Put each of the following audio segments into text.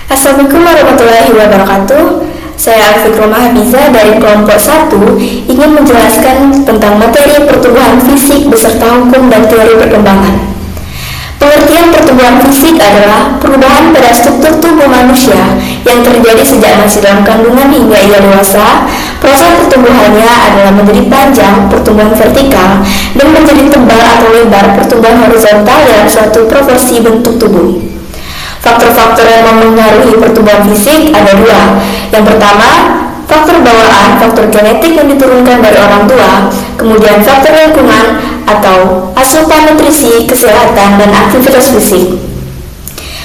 Assalamualaikum warahmatullahi wabarakatuh. Saya Alfikromah Hafiza dari kelompok 1 ingin menjelaskan tentang materi pertumbuhan fisik beserta hukum dan teori perkembangan. Pengertian pertumbuhan fisik adalah perubahan pada struktur tubuh manusia yang terjadi sejak masih dalam kandungan hingga ia dewasa. Proses pertumbuhannya adalah menjadi panjang, pertumbuhan vertikal, dan menjadi tebal atau lebar, pertumbuhan horizontal dalam suatu proporsi bentuk tubuh. Faktor-faktor yang mempengaruhi pertumbuhan fisik ada dua. Yang pertama, faktor bawaan, faktor genetik yang diturunkan dari orang tua. Kemudian faktor lingkungan atau asupan nutrisi, kesehatan, dan aktivitas fisik.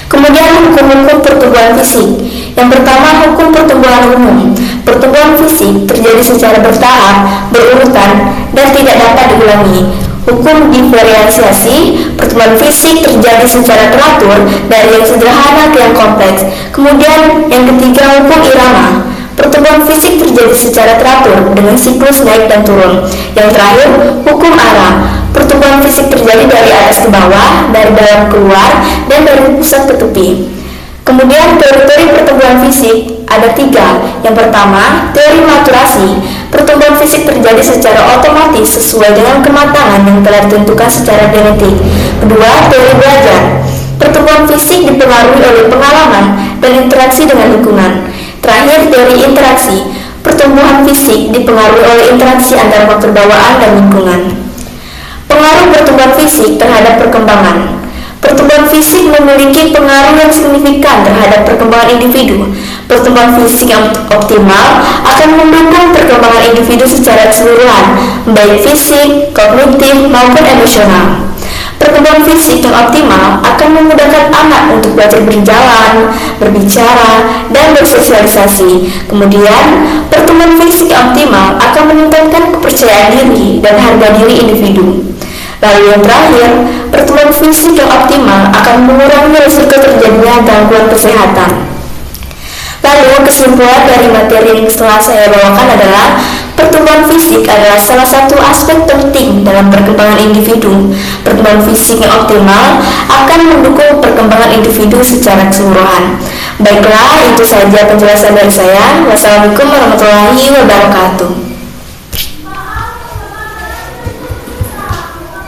Kemudian hukum-hukum pertumbuhan fisik. Yang pertama, hukum pertumbuhan umum. Pertumbuhan fisik terjadi secara bertahap, berurutan, dan tidak dapat diulangi. Hukum diferensiasi, pertumbuhan fisik terjadi secara teratur dari yang sederhana ke yang kompleks. Kemudian yang ketiga, hukum irama. Pertumbuhan fisik terjadi secara teratur dengan siklus naik dan turun. Yang terakhir, hukum arah. Pertumbuhan fisik terjadi dari atas ke bawah, dari dalam keluar, dan dari pusat ke tepi. Kemudian teori-teori pertumbuhan fisik ada tiga. Yang pertama, teori maturasi. Pertumbuhan fisik terjadi secara otomatis sesuai dengan kematangan yang telah ditentukan secara genetik. Kedua, teori belajar. Pertumbuhan fisik dipengaruhi oleh pengalaman dan interaksi dengan lingkungan. Terakhir, teori interaksi. Pertumbuhan fisik dipengaruhi oleh interaksi antara faktor bawaan dan lingkungan. Pengaruh pertumbuhan fisik terhadap perkembangan. Pertumbuhan fisik memiliki pengaruh yang signifikan terhadap perkembangan individu. Pertumbuhan fisik yang optimal akan mendukung perkembangan individu secara keseluruhan, baik fisik, kognitif, maupun emosional. Pertumbuhan fisik yang optimal akan memudahkan anak untuk belajar berjalan, berbicara, dan bersosialisasi. Kemudian, pertumbuhan fisik yang optimal akan meningkatkan kepercayaan diri dan harga diri individu. Lalu yang terakhir, pertumbuhan fisik yang optimal akan mengurangi risiko terjadinya gangguan kesehatan. Lalu kesimpulan dari materi yang telah saya bawakan adalah pertumbuhan fisik adalah salah satu aspek penting dalam perkembangan individu. Pertumbuhan fisik yang optimal akan mendukung perkembangan individu secara keseluruhan. Baiklah, itu saja penjelasan dari saya. Wassalamualaikum warahmatullahi wabarakatuh.